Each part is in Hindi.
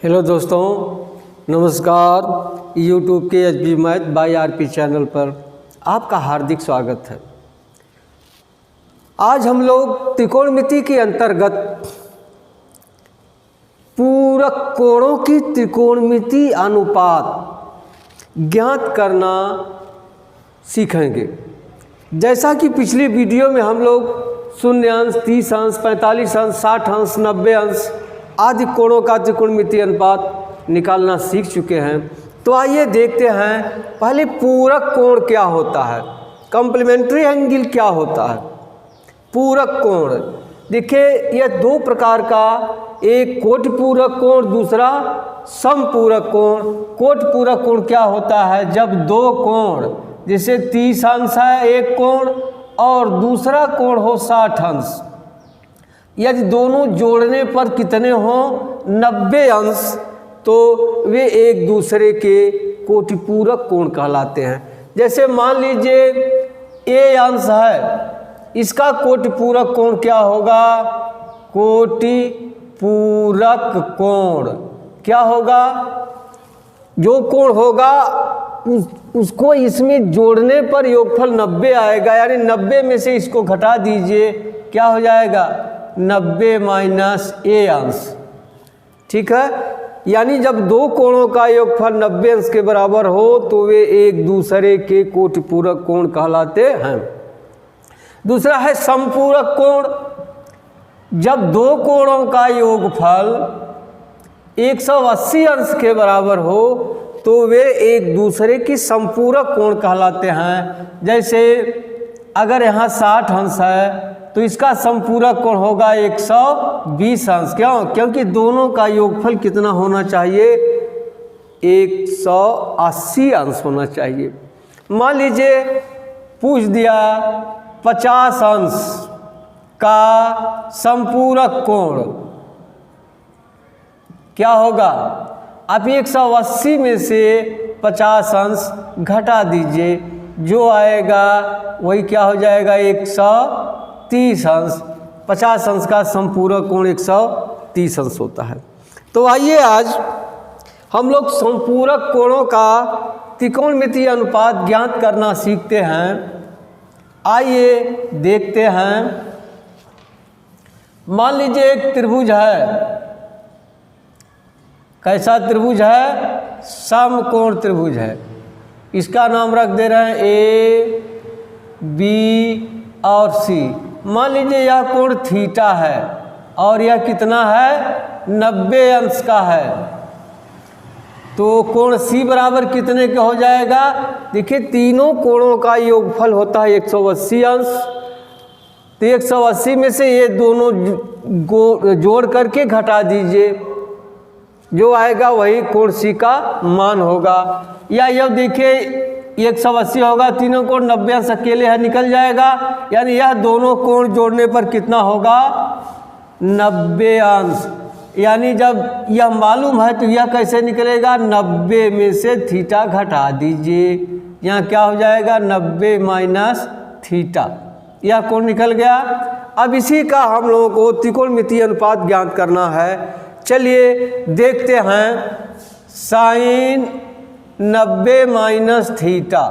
हेलो दोस्तों, नमस्कार। यूट्यूब के HB math by RP channel पर आपका हार्दिक स्वागत है। आज हम लोग त्रिकोणमिति के अंतर्गत पूरक कोणों की त्रिकोणमिति अनुपात ज्ञात करना सीखेंगे। जैसा कि पिछली वीडियो में हम लोग 0 अंश, 30 अंश, 45 अंश, 60 अंश, 90 अंश आदि कोणों का त्रिकोणमितीय अनुपात निकालना सीख चुके हैं। तो आइए देखते हैं पहले पूरक कोण क्या होता है, कॉम्प्लीमेंट्री एंगल क्या होता है। पूरक कोण देखिए, यह दो प्रकार का, एक कोटिपूरक कोण, दूसरा समपूरक कोण। कोटिपूरक कोण क्या होता है? जब दो कोण, जैसे 30 अंश है एक कोण और दूसरा कोण हो 60 अंश, यदि दोनों जोड़ने पर कितने हों 90 अंश, तो वे एक दूसरे के कोटिपूरक कोण कहलाते हैं। जैसे मान लीजिए ए अंश है, इसका कोटिपूरक कोण क्या होगा? कोटिपूरक कोण क्या होगा? जो कोण होगा उसको इसमें जोड़ने पर योगफल 90 आएगा, यानी 90 में से इसको घटा दीजिए, क्या हो जाएगा? 90 माइनस ए अंश। ठीक है, यानी जब दो कोणों का योगफल 90 अंश के बराबर हो तो वे एक दूसरे के कोटिपूरक कोण कहलाते हैं। दूसरा है समपूरक कोण। जब दो कोणों का योगफल 180 अंश के बराबर हो तो वे एक दूसरे की समपूरक कोण कहलाते हैं। जैसे अगर यहाँ 60 अंश है तो इसका समपूरक कोण होगा 120 अंश। क्यों? क्योंकि दोनों का योगफल कितना होना चाहिए? 180 अंश होना चाहिए। मान लीजिए पूछ दिया 50 अंश का समपूरक कोण क्या होगा? आप 180 में से 50 अंश घटा दीजिए, जो आएगा वही क्या हो जाएगा? 130 अंश। 50 अंश का समपूरक कोण 130 अंश होता है। तो आइए आज हम लोग समपूरक कोणों का त्रिकोणमितीय अनुपात ज्ञात करना सीखते हैं। आइए देखते हैं। मान लीजिए एक त्रिभुज है। कैसा त्रिभुज है? समकोण त्रिभुज है। इसका नाम रख दे रहे हैं ए, बी और सी। मान लीजिए यह कोण थीटा है और यह कितना है? 90 अंश का है। तो कोण सी बराबर कितने का हो जाएगा? देखिए तीनों कोणों का योगफल होता है 180 अंश। तो 180 में से ये दोनों जोड़ करके घटा दीजिए, जो आएगा वही कोण सी का मान होगा। या यह देखिए 180 होगा, तीनों कोण 90 अंश अकेले है, निकल जाएगा। यानी यह दोनों कोण जोड़ने पर कितना होगा? 90 अंश। यानी जब यह मालूम है तो यह कैसे निकलेगा? 90 में से थीटा घटा दीजिए, यहाँ क्या हो जाएगा? 90 माइनस थीटा। यह कोण निकल गया। अब इसी का हम लोगों को त्रिकोणमितीय अनुपात ज्ञात करना है। चलिए देखते हैं। साइन 90 माइनस थीटा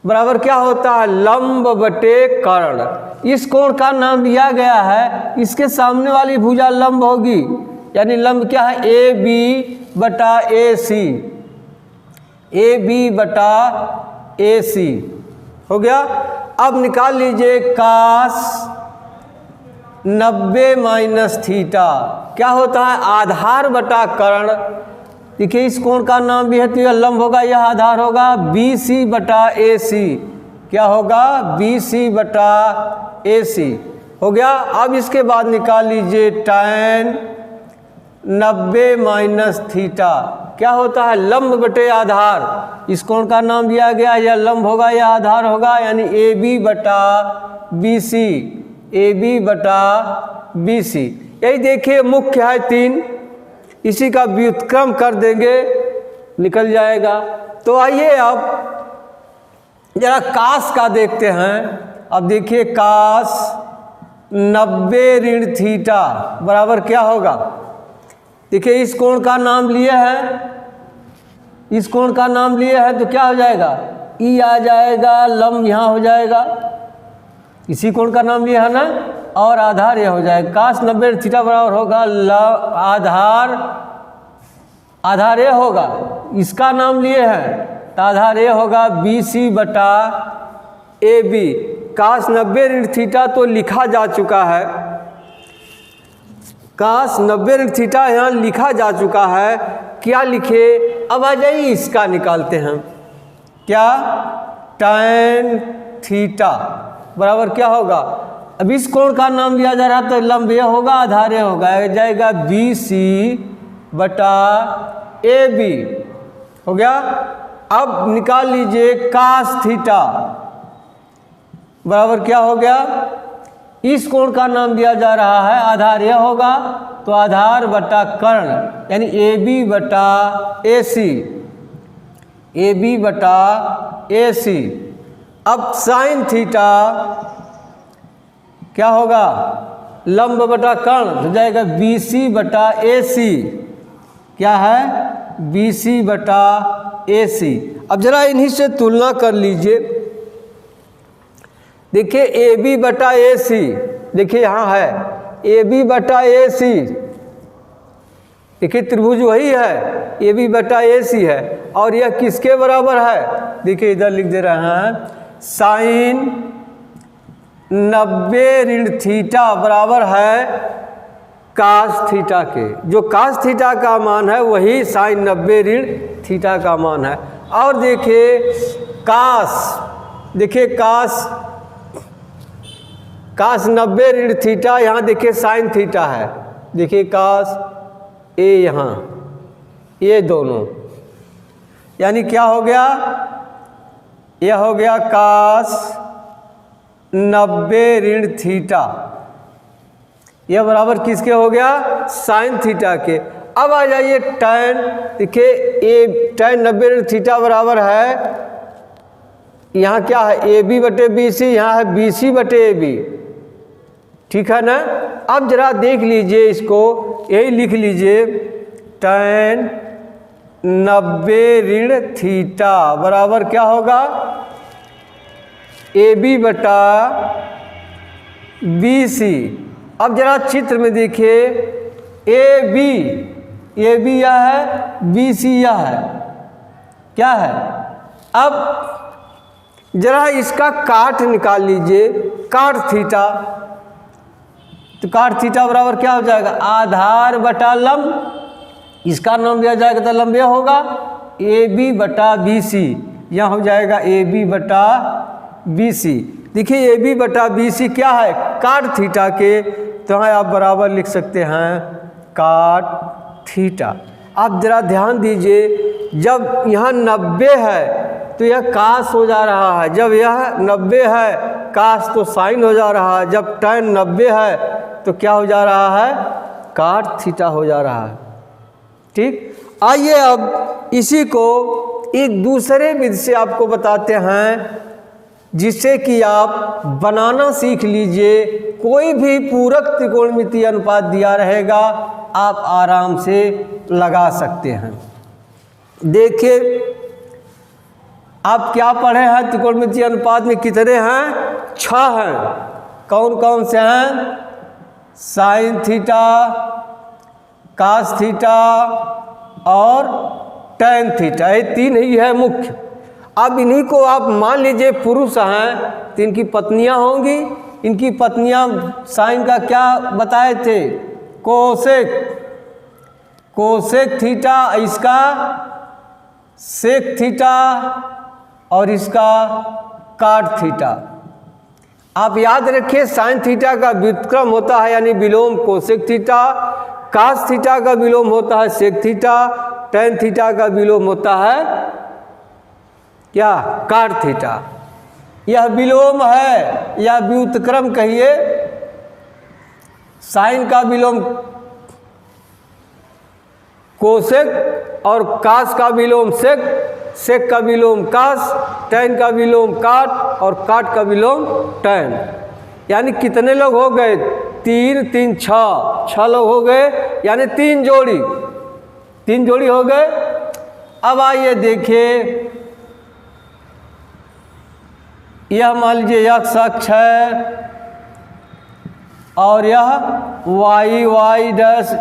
बराबर क्या होता है? लंब बटे कर्ण। इस कोण का नाम दिया गया है, इसके सामने वाली भुजा लंब होगी, यानी लंब क्या है? ए बी बटा ए सी। ए बी बटा ए सी हो गया। अब निकाल लीजिए कास 90 माइनस थीटा क्या होता है? आधार बटा कर्ण। देखिए इस कोण का नाम भी है तो यह लंब होगा, यह आधार होगा। बी सी बटा ए सी क्या होगा? बी सी बटा ए सी हो गया। अब इसके बाद निकाल लीजिए tan 90 माइनस थीटा क्या होता है? लंब बटे आधार। इस कोण का नाम दिया गया, यह लंब होगा, यह आधार होगा, यानी ए बी बटा बी सी। ए बी बटा बी सी। यही देखिए मुख्य है 3, इसी का व्युत्क्रम कर देंगे, निकल जाएगा। तो आइए अब जरा कास का देखते हैं। अब देखिए कास 90 ऋण थीटा बराबर क्या होगा? देखिए इस कोण का नाम लिए हैं, इस कोण का नाम लिए हैं तो क्या हो जाएगा, ई आ जाएगा, लंब यहाँ हो जाएगा, इसी कोण का नाम लिया है ना, और आधार यह हो जाएगा। काश 90 थीटा बराबर होगा आधार ये होगा, इसका नाम लिए हैं तो आधार ये होगा BC बटा AB। काश 90 ऋण थीटा तो लिखा जा चुका है, काश 90 ऋण थीटा यहाँ लिखा जा चुका है, क्या लिखे, अब आ जाइए इसका निकालते हैं। क्या, tan थीटा बराबर क्या होगा, अब इस कोण का नाम लिया जा रहा है तो लंब यह होगा, आधार यह होगा, जाएगा BC बटा AB हो गया। अब निकाल लीजिए cos थीटा बराबर क्या हो गया, इस कोण का नाम दिया जा रहा है, आधार यह होगा तो आधार बटा कर्ण यानी AB बटा AC, AB बटा AC। अब साइन थीटा क्या होगा, लंब बटा कर्ण हो जाएगा BC बटा AC, क्या है BC बटा AC। अब जरा इन्हीं से तुलना कर लीजिए, देखिए AB बटा AC, देखिए यहाँ है AB बटा AC, देखिए त्रिभुज वही है, AB बटा AC है, और यह किसके बराबर है, देखिए इधर लिख दे रहे हैं साइन 90 ऋण थीटा बराबर है कास थीटा के, जो कास थीटा का मान है वही साइन 90 ऋण थीटा का मान है। और देखिए कास, देखिए कास 90 ऋण थीटा, यहाँ देखिए साइन थीटा है, देखिए कास ए यहाँ, ये दोनों यानी क्या हो गया, यह हो गया कास 90 ऋण थीटा, यह बराबर किसके हो गया, साइन थीटा के। अब आ जाइए tan, देखिए ए tan 90 ऋण थीटा बराबर है, यहाँ क्या है AB बटे BC, यहाँ है BC बटे AB, ठीक है ना। अब जरा देख लीजिए इसको, यही लिख लीजिए tan 90 ऋण थीटा बराबर क्या होगा, AB बटा BC। अब जरा चित्र में देखिए AB यह है, BC यह है, क्या है। अब जरा इसका काट निकाल लीजिए, काट थीटा, तो काट थीटा बराबर क्या हो जाएगा, आधार बटा लंब, इसका नाम दिया जाएगा तो लंब यह होगा AB बटा BC, यह हो जाएगा AB बटा BC। देखिए AB बटा BC क्या है, काट थीटा के, तो यहाँ आप बराबर लिख सकते हैं काट थीटा। आप जरा ध्यान दीजिए, जब यहाँ 90 है तो यह कास हो जा रहा है, जब यह 90 है कास तो साइन हो जा रहा है, जब tan 90 है तो क्या हो जा रहा है, काट थीटा हो जा रहा है। ठीक, आइए अब इसी को एक दूसरे विधि से आपको बताते हैं, जिससे कि आप बनाना सीख लीजिए। कोई भी पूरक त्रिकोणमितीय अनुपात दिया रहेगा, आप आराम से लगा सकते हैं। देखिए आप क्या पढ़े हैं, त्रिकोणमितीय अनुपात में कितने हैं, 6 हैं। कौन कौन से हैं, साइन थीटा, कास थीटा और टैन थीटा, ये 3 ही है मुख्य। अब इन्हीं को आप मान लीजिए पुरुष हैं तो इनकी पत्नियां होंगी, इनकी पत्नियां साइन का क्या बताए थे, कोसेक थीटा, इसका सेक थीटा और इसका काट थीटा। आप याद रखिए साइन थीटा का व्युत्क्रम होता है यानी विलोम कोसेक थीटा, कास थीटा का विलोम होता है सेक थीटा, टैन थीटा का विलोम होता है क्या, काट थीटा। यह विलोम है या व्युत्क्रम कहिए, साइन का विलोम कोसेक और कास का विलोम सेक, सेक का विलोम कास, टैन का विलोम काट और काट का विलोम टैन। यानी कितने लोग हो गए, 3 3 6 लोग हो गए, यानी 3 जोड़ी। 3 जोड़ी हो गए। अब आइए देखिए, यह मान लीजिए x अक्ष है और यह y डैश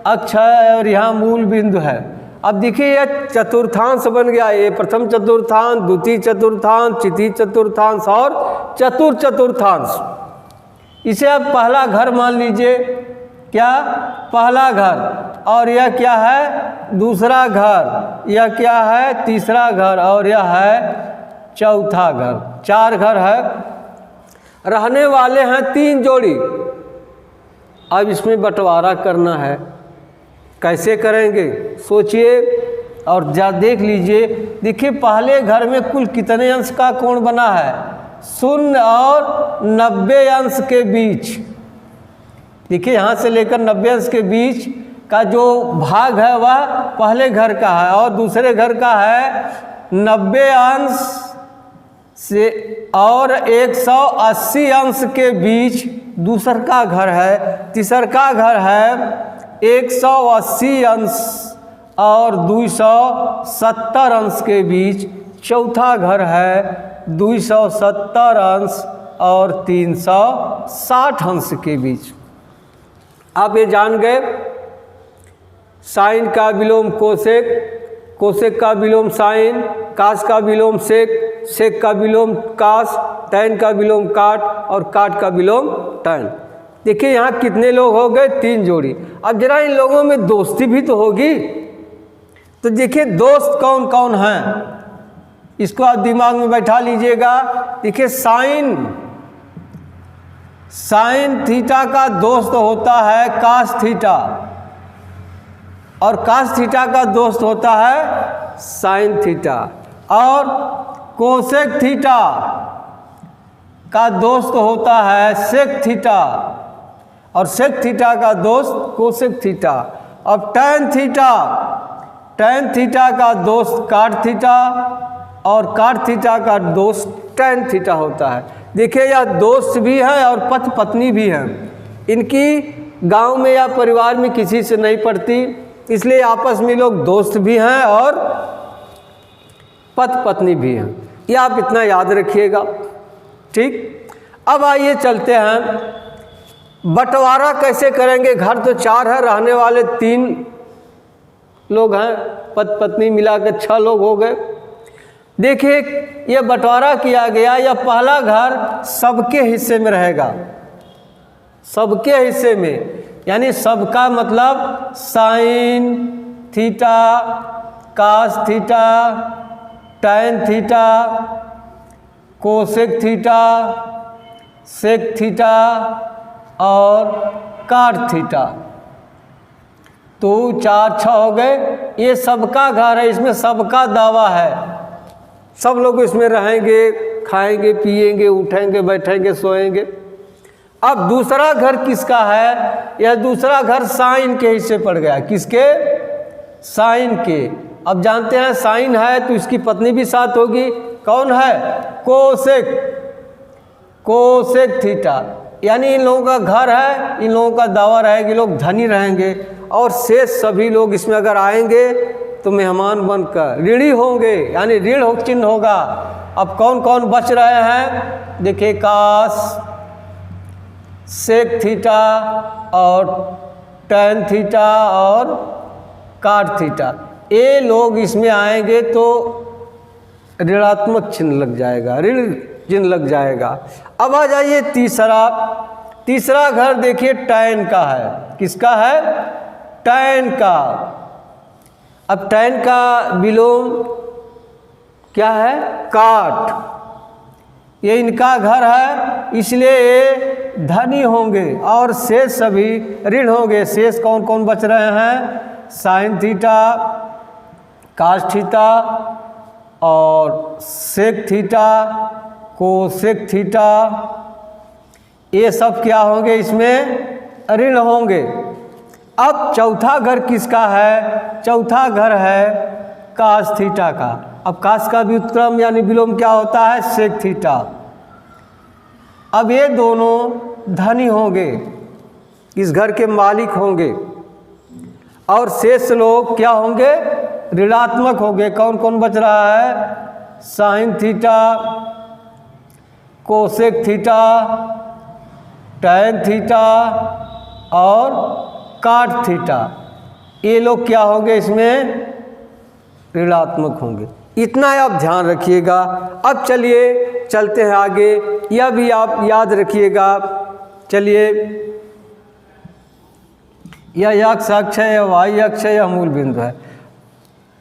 अक्ष है और यहाँ मूल बिंदु है। अब देखिए यह चतुर्थांश बन गया, ये प्रथम चतुर्थांश, द्वितीय चतुर्थांश, तृतीय चतुर्थांश और चतुर्थांश। इसे अब पहला घर मान लीजिए, क्या, पहला घर, और यह क्या है, दूसरा घर, यह क्या है, तीसरा घर, और यह है चौथा घर। 4 घर है, रहने वाले हैं 3 जोड़ी। अब इसमें बंटवारा करना है, कैसे करेंगे सोचिए और देख लीजिए। देखिए पहले घर में कुल कितने अंश का कोण बना है, 0 और 90 अंश के बीच। देखिए यहाँ से लेकर 90 अंश के बीच का जो भाग है वह पहले घर का है, और दूसरे घर का है 90 अंश से और 180 अंश के बीच दूसर का घर है। तीसर का घर है 180 अंश और 270 अंश के बीच। चौथा घर है 270 अंश और 360 अंश के बीच। आप ये जान गए, साइन का विलोम कोसेक, कोसेक का विलोम साइन, कास का विलोम सेक, सेक का विलोम कास, टैन का विलोम काट और काट का विलोम टैन। देखिए यहाँ कितने लोग हो गए, 3 जोड़ी। अब जरा इन लोगों में दोस्ती भी तो होगी, तो देखिए दोस्त कौन कौन हैं, इसको आप दिमाग में बैठा लीजिएगा। देखिए साइन थीटा का दोस्त होता है कास थीटा, और कास थीटा का दोस्त होता है साइन थीटा, और कोसेक थीटा का दोस्त होता है सेक थीटा, और सेक थीटा का दोस्त कोसेक थीटा। अब टैन थीटा का दोस्त काट थीटा, और काट थीटा का दोस्त टैन थीटा होता है। देखिए यह दोस्त भी है और पति पत्नी भी हैं। इनकी गांव में या परिवार में किसी से नहीं पड़ती, इसलिए आपस में लोग दोस्त भी हैं और पति पत्नी भी हैं। ये आप इतना याद रखिएगा, ठीक। अब आइए चलते हैं, बंटवारा कैसे करेंगे। घर तो 4 है, रहने वाले 3 लोग हैं, पति पत्नी मिला के 6 लोग हो गए। देखिए ये बंटवारा किया गया, यह पहला घर सबके हिस्से में रहेगा, सबके हिस्से में, यानी सबका मतलब sine theta, cos theta, tan theta, cosec theta, sec theta और काट थीटा। तो 4 6 हो गए। ये सबका घर है, इसमें सबका दावा है, सब लोग इसमें रहेंगे, खाएंगे, पिएंगे, उठेंगे, बैठेंगे, सोएंगे। अब दूसरा घर किसका है, यह दूसरा घर साइन के हिस्से पड़ गया। किसके, साइन के। अब जानते हैं साइन है तो इसकी पत्नी भी साथ होगी, कौन है, कोसेक थीटा। यानी इन लोगों का घर है, इन लोगों का दावा रहेगा, लोग धनी रहेंगे, और शेष सभी लोग इसमें अगर आएंगे तो मेहमान बनकर ऋणी होंगे, यानी ऋण चिन्ह होगा। अब कौन कौन बच रहे हैं, देखिए कास, सेक थीटा और टैन थीटा और काट थीटा। ये लोग इसमें आएंगे तो ऋणात्मक चिन्ह लग जाएगा, ऋण चिन्ह लग जाएगा। अब आ जाइए तीसरा घर देखिए टैन का है। किसका है, टैन का। अब टैन का विलोम क्या है, काट। ये इनका घर है, इसलिए ये धनी होंगे और शेष सभी ऋण होंगे। शेष कौन कौन बच रहे हैं, साइन थीटा, कास थीटा और सेक थीटा, कोसेक थीटा। ये सब क्या होंगे, इसमें ऋण होंगे। अब चौथा घर किसका है, चौथा घर है कास थीटा का। अब कास का व्युत्क्रम यानी विलोम क्या होता है, सेक थीटा। अब ये दोनों धनी होंगे, इस घर के मालिक होंगे। और शेष लोग क्या होंगे, ऋणात्मक होंगे। कौन कौन बच रहा है, sine theta, cosec theta, tan theta और काट थीटा, ये लोग क्या होंगे, इसमें ऋणात्मक होंगे। इतना आप ध्यान रखिएगा। अब चलिए चलते हैं आगे, यह भी आप याद रखिएगा। चलिए, यह x अक्ष है, यह y अक्ष है, यह मूल बिंदु है।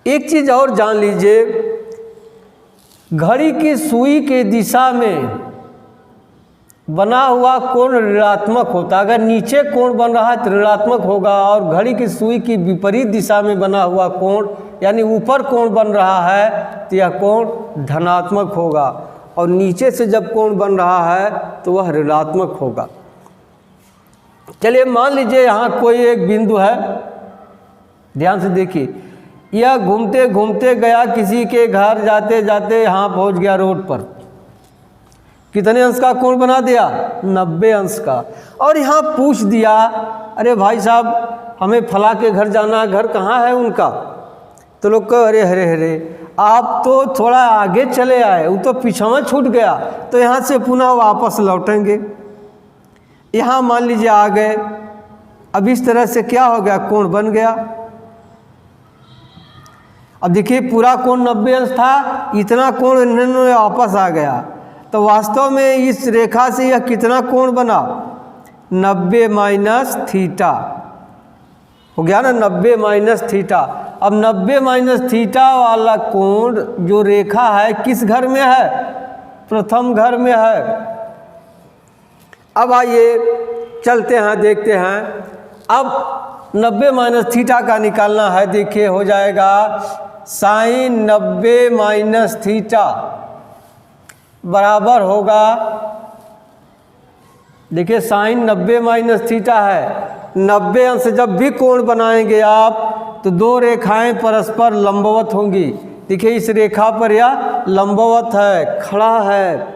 एक चीज़ और जान लीजिए, घड़ी की सुई के दिशा में बना हुआ कोण ऋणात्मक होता है। अगर नीचे कोण बन रहा है तो ऋणात्मक होगा, और घड़ी की सुई की विपरीत दिशा में बना हुआ कोण यानी ऊपर कोण बन रहा है तो यह कोण धनात्मक होगा, और नीचे से जब कोण बन रहा है तो वह ऋणात्मक होगा। चलिए मान लीजिए यहाँ कोई एक बिंदु है, ध्यान से देखिए, यह घूमते घूमते गया किसी के घर, जाते जाते यहाँ पहुँच गया रोड पर। कितने अंश का कोण बना दिया, 90 अंश का। और यहाँ पूछ दिया, अरे भाई साहब हमें फला के घर जाना है, घर कहाँ है उनका? तो लोग कह, अरे हरे हरे आप तो थोड़ा आगे चले आए, वो तो पीछा छूट गया, तो यहाँ से पुनः वापस लौटेंगे। यहाँ मान लीजिए आ गए, अब इस तरह से क्या हो गया, कोण बन गया। अब देखिए पूरा कोण 90 अंश था, इतना कोण इन्होंने वापस आ गया, तो वास्तव में इस रेखा से यह कितना कोण बना, 90 माइनस थीटा हो गया ना, 90 माइनस थीटा। अब 90 माइनस थीटा वाला कोण जो रेखा है किस घर में है, प्रथम घर में है। अब आइए चलते हैं, देखते हैं। अब 90 माइनस थीटा का निकालना है। देखिए हो जाएगा साइन 90 माइनस थीटा बराबर होगा, देखिए साइन 90 माइनस थीटा है। 90 अंश जब भी कोण बनाएंगे आप तो दो रेखाएं परस्पर लंबवत होंगी। देखिए इस रेखा पर यह लंबवत है, खड़ा है।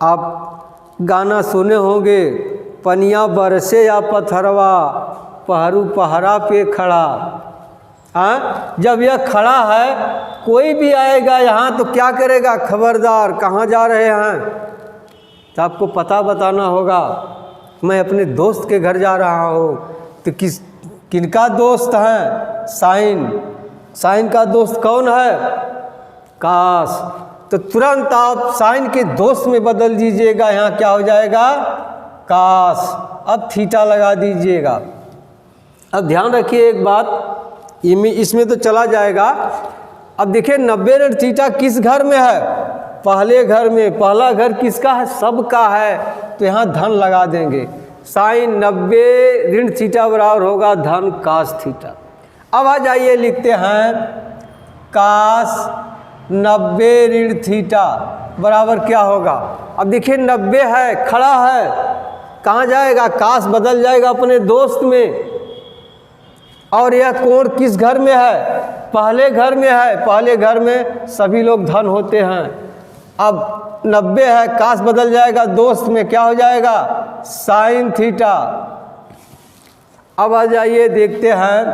आप गाना सुने होंगे, पनिया बरसे या पथरवा, पहरू पहरा पे खड़ा। हाँ, जब यह खड़ा है, कोई भी आएगा यहाँ तो क्या करेगा, खबरदार कहाँ जा रहे हैं, तो आपको पता बताना होगा, मैं अपने दोस्त के घर जा रहा हूँ। तो किनका दोस्त है, साइन। साइन का दोस्त कौन है, काश। तो तुरंत आप साइन के दोस्त में बदल दीजिएगा, यहाँ क्या हो जाएगा, काश। अब थीटा लगा दीजिएगा। अब ध्यान रखिए एक बात, इसमें तो चला जाएगा। अब देखिए 90 ऋण थीटा किस घर में है, पहले घर में। पहला घर किसका है, सबका है, तो यहाँ धन लगा देंगे। साइन 90 ऋण थीटा बराबर होगा धन कास थीटा। अब आ जाइए लिखते हैं कास 90 ऋण थीटा बराबर क्या होगा। अब देखिए 90 है, खड़ा है, कहाँ जाएगा, कास बदल जाएगा अपने दोस्त में। और यह कोण किस घर में है, पहले घर में है। पहले घर में सभी लोग धन होते हैं। अब 90 है, कास बदल जाएगा दोस्त में, क्या हो जाएगा, साइन थीटा। अब आ जाइए देखते हैं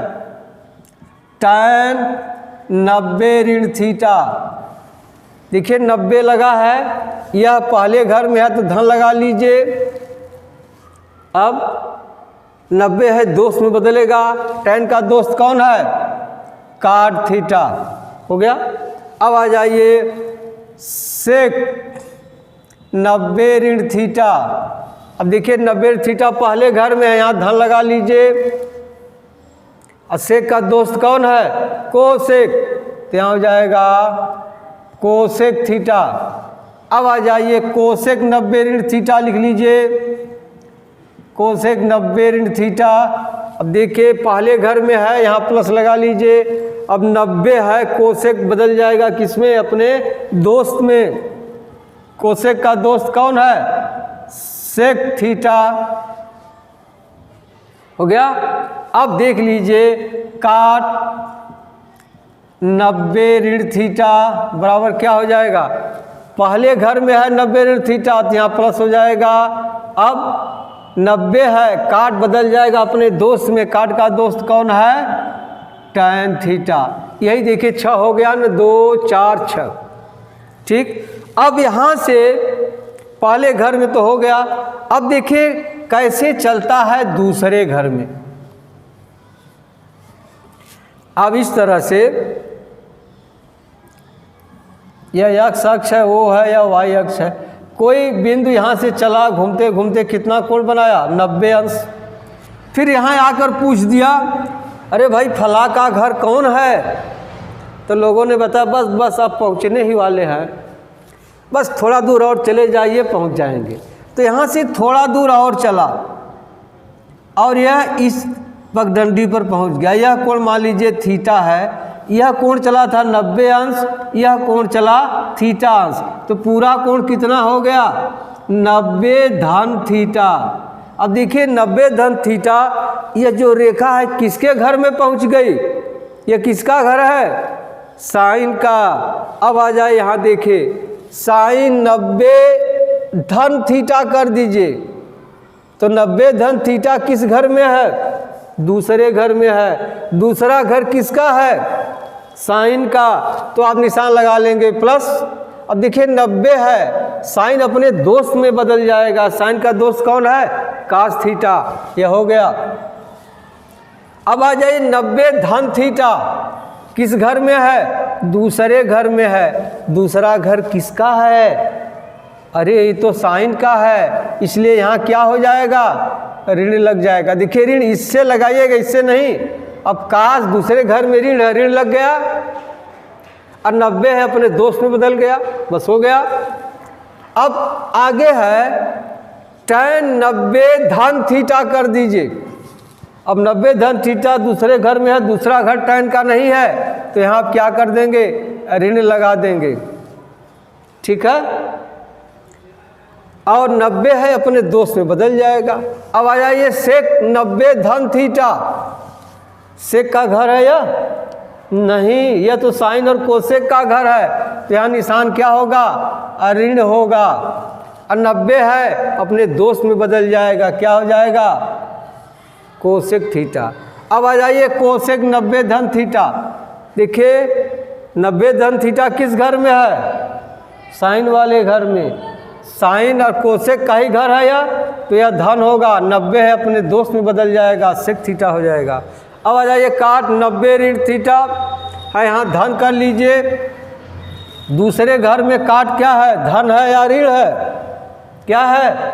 टैन 90 ऋण थीटा। देखिए 90 लगा है, यह पहले घर में है तो धन लगा लीजिए। अब 90 है, दोस्त में बदलेगा। टैन का दोस्त कौन है, काट थीटा हो गया। अब आ जाइए सेक 90 ऋण थीटा। अब देखिए 90 थीटा पहले घर में है, यहाँ धन लगा लीजिए। और सेक का दोस्त कौन है, कोसेक, तो यहाँ हो जाएगा कोसेक थीटा। अब आ जाइए कोसेक 90 ऋण थीटा लिख लीजिए, कोसेक 90 ऋण थीटा। अब देखिए पहले घर में है, यहाँ प्लस लगा लीजिए। अब 90 है, कोसेक बदल जाएगा किसमें, अपने दोस्त में। कोसेक का दोस्त कौन है, सेक थीटा हो गया। अब देख लीजिए काट 90 ऋण थीटा बराबर क्या हो जाएगा, पहले घर में है 90 ऋण थीटा, तो यहाँ प्लस हो जाएगा। अब 90 है, काट बदल जाएगा अपने दोस्त में। काट का दोस्त कौन है, tan थीटा। यही देखिए 6 हो गया ना, 2 4 6। ठीक, अब यहाँ से पहले घर में तो हो गया, अब देखिए कैसे चलता है दूसरे घर में। अब इस तरह से यह x अक्ष है, वो है, या y अक्ष है। कोई बिंदु यहाँ से चला, घूमते घूमते कितना कोण बनाया, 90 अंश। फिर यहाँ आकर पूछ दिया, अरे भाई फला का घर कौन है? तो लोगों ने बताया बस बस आप पहुँचने ही वाले हैं, बस थोड़ा दूर और चले जाइए पहुँच जाएंगे। तो यहाँ से थोड़ा दूर और चला और यह इस पगडंडी पर पहुँच गया। यह कोण मान लीजिए थीटा है, यह कोण चला था 90 अंश, यह कोण चला थीटा अंश। तो पूरा कोण कितना हो गया, 90 धन थीटा। अब देखिए 90 धन थीटा, यह जो रेखा है किसके घर में पहुंच गई, यह किसका घर है, साइन का। अब आ जाए यहाँ देखिए, साइन 90 धन थीटा कर दीजिए। तो 90 धन थीटा किस घर में है, दूसरे घर में है। दूसरा घर किसका है, साइन का। तो आप निशान लगा लेंगे प्लस। अब देखिए 90 है, साइन अपने दोस्त में बदल जाएगा। साइन का दोस्त कौन है, कास थीटा। यह हो गया। अब आ जाइए 90 धन थीटा किस घर में है, दूसरे घर में है। दूसरा घर किसका है, अरे ये तो साइन का है, इसलिए यहाँ क्या हो जाएगा, ऋण लग जाएगा। देखिए ऋण इससे लगाइएगा, इससे नहीं। अब काश दूसरे घर में ऋण है, ऋण लग गया, और 90 है अपने दोस्त में बदल गया, बस हो गया। अब आगे है tan 90 धन थीटा कर दीजिए। अब 90 धन थीटा दूसरे घर में है, दूसरा घर tan का नहीं है, तो यहाँ आप क्या कर देंगे, ऋण लगा देंगे। ठीक है, और 90 है अपने दोस्त में बदल जाएगा। अब आ जाइए सेक 90 धन थीटा। सेक का घर है या नहीं, यह तो साइन और कोसेक का घर है, तो यहाँ निशान क्या होगा, ऋण होगा। और 90 है अपने दोस्त में बदल जाएगा, क्या हो जाएगा, कोसेक थीटा। अब आ जाइए कोसेक 90 धन थीटा। देखिए 90 धन थीटा किस घर में है, साइन वाले घर में। साइन और कोसेक का ही घर है या, तो यह धन होगा। 90 है अपने दोस्त में बदल जाएगा, सेक थीटा हो जाएगा। अब आ जाइए काट 90 ऋण थीटा है, यहाँ धन कर लीजिए। दूसरे घर में काट क्या है, धन है या ऋण है, क्या है,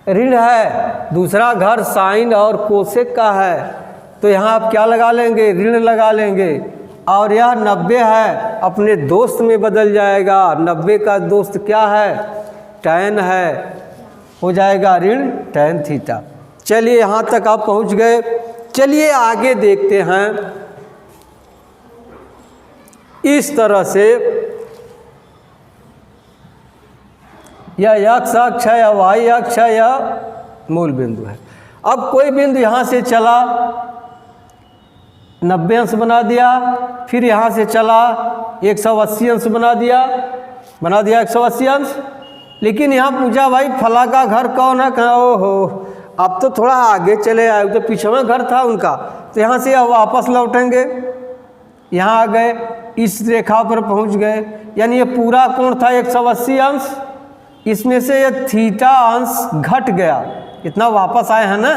ऋण है। दूसरा घर साइन और कोसेक का है, तो यहाँ आप क्या लगा लेंगे, ऋण लगा लेंगे। और यह 90 है अपने दोस्त में बदल जाएगा। 90 का दोस्त क्या है, tan है, हो जाएगा ऋण tan थीटा। चलिए यहाँ तक आप पहुँच गए। चलिए आगे देखते हैं। इस तरह से यह x अक्ष है या y अक्ष है या मूल बिंदु है। अब कोई बिंदु यहाँ से चला 90 अंश बना दिया, फिर यहाँ से चला 180 अंश बना दिया 180 अंश। लेकिन यहाँ पूछा भाई फला का घर कौन है, कहाँ, ओहो अब तो थोड़ा आगे चले आए, तो पीछे में घर था उनका। तो यहाँ से अब वापस लौटेंगे, यहाँ आ गए, इस रेखा पर पहुँच गए। यानी ये पूरा कोण था 180 अंश, इसमें से ये थीटा अंश घट गया, इतना वापस आए हैं ना,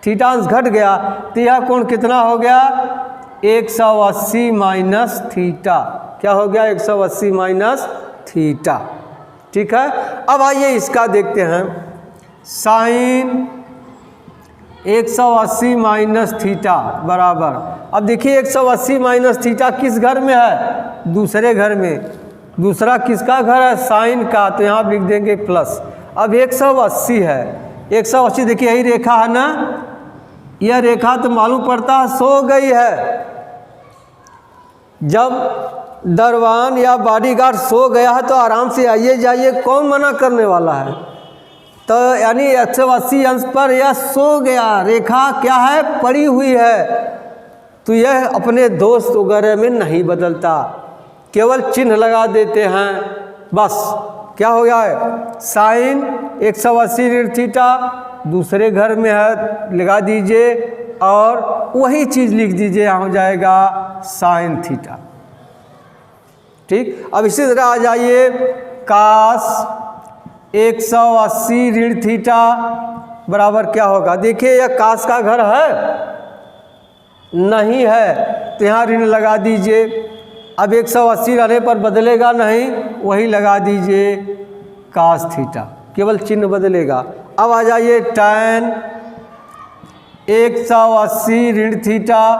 थीटा अंश घट गया, तो यह कोण कितना हो गया, 180 माइनस थीटा। क्या हो गया, 180 माइनस थीटा। ठीक है, अब आइए इसका देखते हैं। साइन 180 माइनस थीटा बराबर, अब देखिए 180 माइनस थीटा किस घर में है, दूसरे घर में। दूसरा किसका घर है, साइन का, तो यहाँ लिख देंगे प्लस। अब 180 है, 180 देखिए यही रेखा है ना, यह रेखा तो मालूम पड़ता है सो गई है। जब दरवान या बॉडीगार्ड सो गया है तो आराम से आइए जाइए, कौन मना करने वाला है। तो यानी 180 अंश पर यह सो गया, रेखा क्या है, पड़ी हुई है। तो यह अपने दोस्त वगैरह में नहीं बदलता, केवल चिन्ह लगा देते हैं बस। क्या हो गया है, साइन 180 ऋण थीटा दूसरे घर में है, लगा दीजिए और वही चीज़ लिख दीजिए, यहाँ हो जाएगा साइन थीटा। ठीक, अब इसी तरह आ जाइए कास 180 ऋण थीटा बराबर क्या होगा। देखिए यह कास का घर है, नहीं है, तो यहाँ ऋण लगा दीजिए। अब 180 रहने पर बदलेगा नहीं, वही लगा दीजिए कास थीटा, केवल चिन्ह बदलेगा। अब आ जाइए tan 180 ऋण थीटा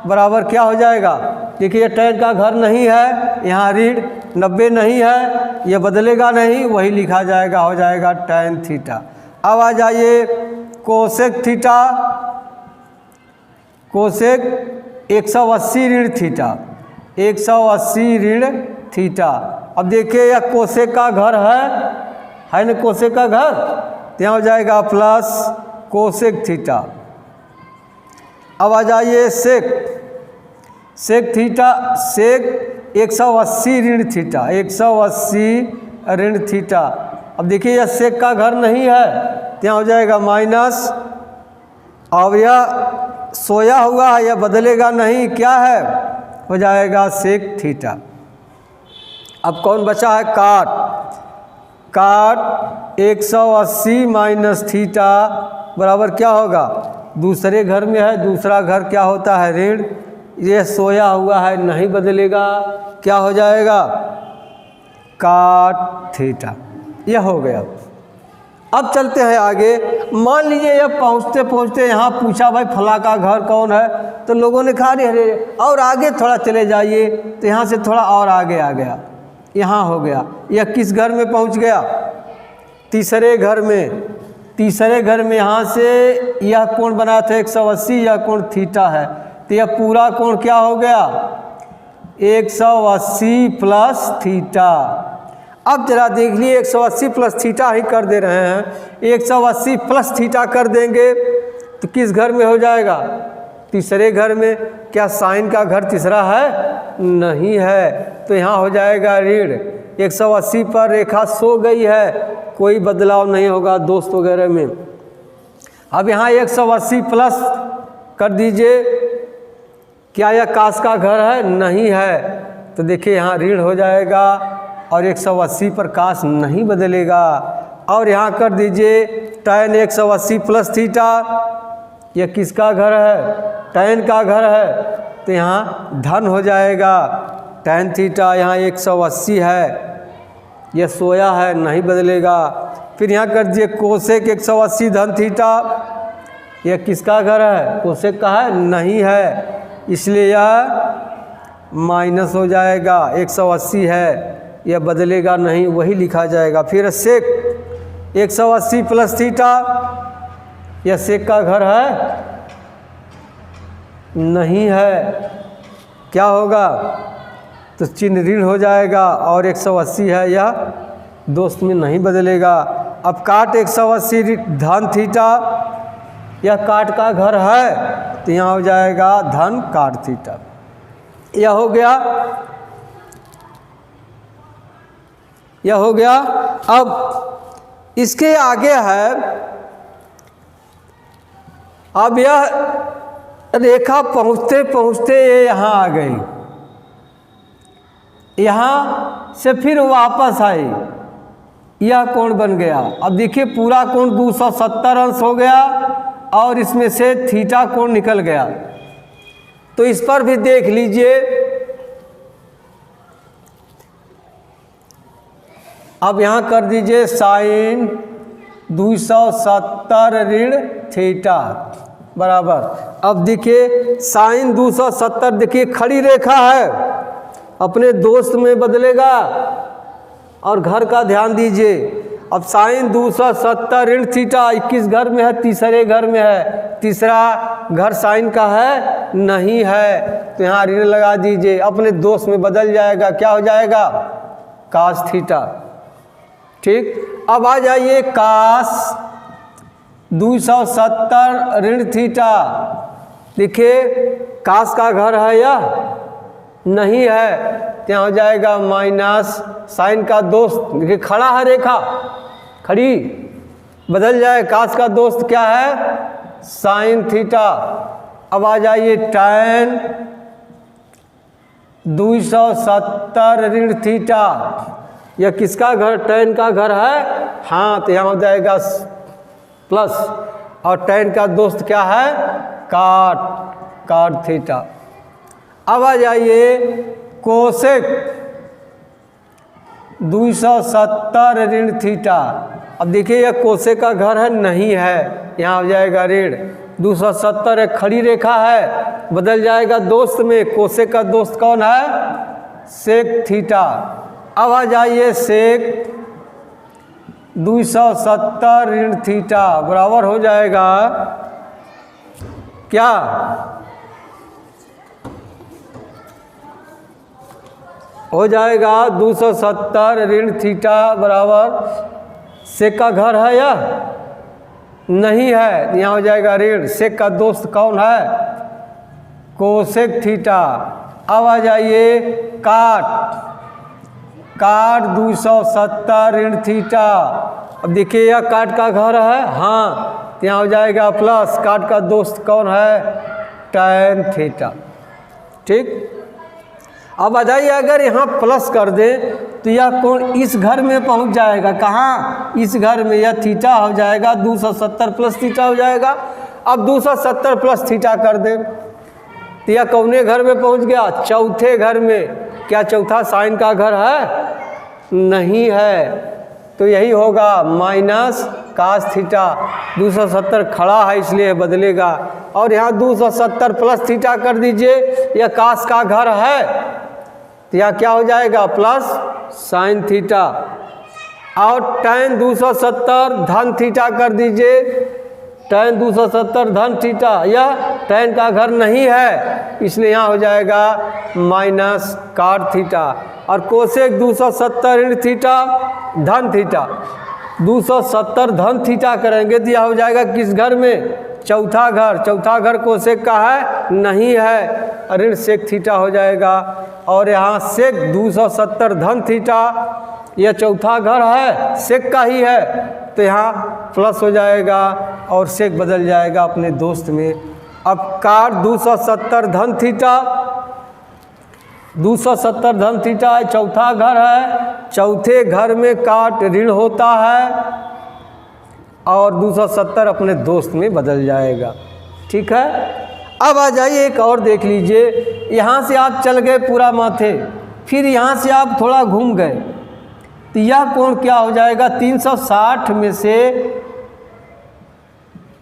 बराबर क्या हो जाएगा। देखिए tan का घर नहीं है, यहाँ ऋण 90 नहीं है, यह बदलेगा नहीं, वही लिखा जाएगा, हो जाएगा tan थीटा। अब आ जाइए कोसेक थीटा, कोसेक 180 ऋण थीटा, 180 ऋण थीटा। अब देखिए यह कोसेक का घर है ना, कोसेक का घर, तो यहाँ हो जाएगा प्लस कोसेक थीटा। अब आ जाइए सेक थीटा, सेक 180 ऋण थीटा, 180 ऋण थीटा। अब देखिए यह सेक का घर नहीं है, तो यहाँ हो जाएगा माइनस। अब यह सोया हुआ है, यह बदलेगा नहीं, क्या है, हो जाएगा सेक थीटा। अब कौन बचा है, काट 180 माइनस थीटा बराबर क्या होगा। दूसरे घर में है, दूसरा घर क्या होता है, ऋण, ये सोया हुआ है, नहीं बदलेगा, क्या हो जाएगा, काट थीटा। यह हो गया। अब चलते हैं आगे। मान लीजिए यह पहुँचते पहुँचते यहाँ पूछा भाई फला का घर कौन है, तो लोगों ने कहा अरे और आगे थोड़ा चले जाइए, तो यहाँ से थोड़ा और आगे आ गया, यहाँ हो गया। यह किस घर में पहुँच गया, तीसरे घर में। तीसरे घर में यहाँ से यह कोण बना था 180, यह कोण थीटा है, तो यह पूरा कोण क्या हो गया, 180 प्लस थीटा। अब जरा देख लिए 180 प्लस थीटा ही कर दे रहे हैं, 180 प्लस थीटा कर देंगे तो किस घर में हो जाएगा, तीसरे घर में। क्या साइन का घर तीसरा है, नहीं है, तो यहाँ हो जाएगा ऋण। 180 पर रेखा सो गई है, कोई बदलाव नहीं होगा दोस्त वगैरह में। अब यहाँ 180 प्लस कर दीजिए, क्या यह कास का घर है, नहीं है, तो देखिए यहाँ ऋण हो जाएगा और 180 पर कास नहीं बदलेगा। और यहाँ कर दीजिए tan 180 प्लस थीटा, यह किसका घर है, tan का घर है, तो यहाँ धन हो जाएगा tan थीटा। यहाँ 180 है, यह सोया है, नहीं बदलेगा। फिर यहाँ कर दीजिए कोसेक 180 धन थीटा, यह किसका घर है, कोसेक का है, नहीं है, इसलिए यह माइनस हो जाएगा। 180 है, यह बदलेगा नहीं, वही लिखा जाएगा। फिर सेक 180 प्लस थीटा, यह सेक का घर है, नहीं है, क्या होगा, तो चिन्ह ऋण हो जाएगा और 180 है, यह दोस्त में नहीं बदलेगा। अब काट 180 धन थीटा, यह काट का घर है, तो यहाँ हो जाएगा धन काट थीटा। यह हो गया, यह हो गया। अब इसके आगे है, अब यह रेखा पहुँचते पहुँचते ये यहाँ आ गई, यहाँ से फिर वापस आई, यह कोण बन गया। अब देखिए पूरा कोण 270 अंश हो गया और इसमें से थीटा कोण निकल गया, तो इस पर भी देख लीजिए। अब यहाँ कर दीजिए साइन 270 ऋण थीटा बराबर। अब देखिए साइन 270, देखिए खड़ी रेखा है, अपने दोस्त में बदलेगा और घर का ध्यान दीजिए। अब साइन 270 ऋण थीटा 21 घर में है, तीसरे घर में है, तीसरा घर साइन का है, नहीं है, तो यहाँ ऋण लगा दीजिए, अपने दोस्त में बदल जाएगा, क्या हो जाएगा, कास थीटा। ठीक, अब आ जाइए कास 270 ऋण थीटा। देखिए कास का घर है या नहीं है, क्या हो जाएगा माइनस साइन का दोस्त। देखिए खड़ा है रेखा, खड़ी बदल जाए, कास का दोस्त क्या है, साइन थीटा, अब आ जाइए tan 270 ऋण थीटा, यह किसका घर, tan का घर है, हाँ, तो यहाँ हो जाएगा प्लस, और tan का दोस्त क्या है, cot थीटा। अब आ जाइए कोसेक 270 ऋण थीटा। अब देखिए यह कोसेक का घर है, नहीं है, यहाँ हो जाएगा ऋण 270, एक खड़ी रेखा है, बदल जाएगा दोस्त में, कोसेक का दोस्त कौन है, सेक थीटा। अब आ जाइए सेक 270 ऋण थीटा बराबर हो जाएगा क्या, हो जाएगा 270 ऋण थीटा बराबर सेक का घर है या नहीं है, यहाँ हो जाएगा ऋण, सेक का दोस्त कौन है, कोसेक थीटा। अब आ जाइए काट 270 ऋण थीटा। अब देखिए यह काट का घर है, हाँ, यहाँ हो जाएगा प्लस, काट का दोस्त कौन है, tan थीटा। ठीक, अब बताइए अगर यहाँ प्लस कर दें तो यह कोण इस घर में पहुँच जाएगा, कहाँ, इस घर में, यह थीटा हो जाएगा 270 प्लस थीटा हो जाएगा। अब 270 प्लस थीटा कर दें तो यह कौने घर में पहुँच गया, चौथे घर में। क्या चौथा साइन का घर है, नहीं है, तो यही होगा माइनस कास थीटा। 270 खड़ा है इसलिए बदलेगा, और यहाँ 270 प्लस थीटा कर दीजिए, यह कास का घर है, तो यहाँ क्या हो जाएगा, प्लस साइन थीटा। और tan 270 धन थीटा कर दीजिए, tan 270 धन थीटा, यह tan का घर नहीं है, इसलिए यहाँ हो जाएगा माइनस cot थीटा। और कोसेक 270 ऋण थीटा धन थीटा, 270 धन थीटा करेंगे तो यह हो जाएगा किस घर में, चौथा घर कोसेक का है, नहीं है, ऋण सेक थीटा हो जाएगा। और यहाँ सेक 270 धन थीटा, यह चौथा घर है, सेक का ही है, तो यहाँ प्लस हो जाएगा और सेक बदल जाएगा अपने दोस्त में। अब काट 270 धन थीटा, 270 धन थीटा है, चौथा घर है, चौथे घर में काट ऋण होता है और 270 अपने दोस्त में बदल जाएगा। ठीक है, अब आ जाइए एक और देख लीजिए, यहाँ से आप चल गए पूरा माथे, फिर यहाँ से आप थोड़ा घूम गए, तो यह कोण क्या हो जाएगा, 360 में से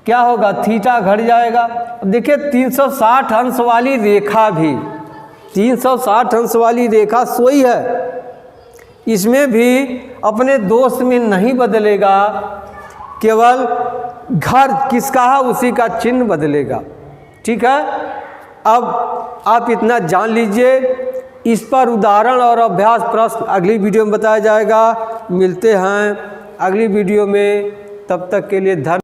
क्या होगा, थीटा घट जाएगा। अब देखिए 360 अंश वाली रेखा भी, 360 अंश वाली रेखा सोई है, इसमें भी अपने दोस्त में नहीं बदलेगा, केवल घर किसका है उसी का चिन्ह बदलेगा। ठीक है, अब आप इतना जान लीजिए, इस पर उदाहरण और अभ्यास प्रश्न अगली वीडियो में बताया जाएगा। मिलते हैं अगली वीडियो में, तब तक के लिए धन्यवाद।